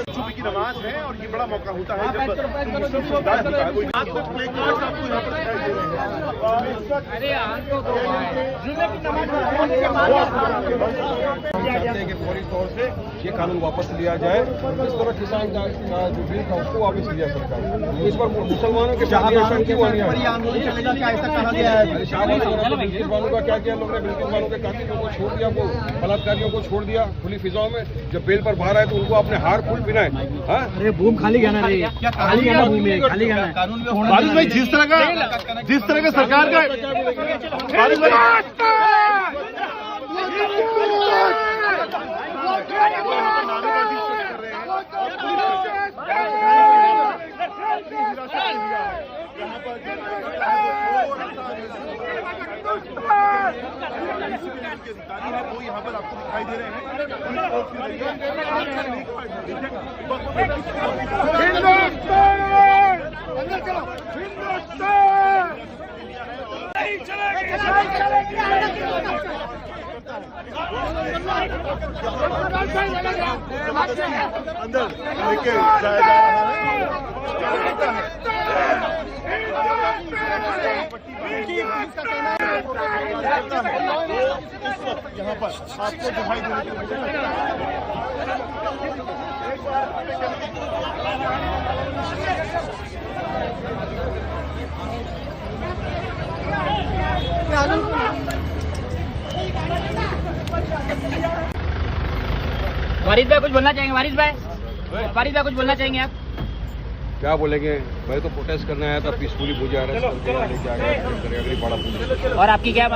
सुबह की नमाज है और ये बड़ा मौका होता है जब फौरी तौर से ये कानून वापस लिया जाए। इस तरह किसान का जो बिल था उसको वापस लिया सरकार। इस पर मुसलमानों के आंदोलन चलेगा क्या ऐसा कहा गया है? बिल्किस बानो का क्या किया लोगों ने? बिल्किस बानो के कातिलों को छोड़ दिया, वो बलात्कारियों को छोड़ दिया खुली फिजाओं में। जब बेल पर बाहर आए तो उनको अपने हार फूल पिनाए। अरे बूम खाली गया ना रे, खाली गया ना भूमि, खाली गया ना। बारिश भाई जिस तरह का सरकार का बारिश भाई वो यहाँ पर आपको दिखाई दे रहे हैं। अंदर लेके जाया जा रहा है। यहाँ पर आपको दिखाई देने की वारिस भाई कुछ बोलना चाहेंगे? वारिस भाई कुछ बोलना चाहेंगे आप? क्या बोलेंगे? मैं तो प्रोटेस्ट करने आया था, पीसफुली पूजा लेके आ गया। और आपकी क्या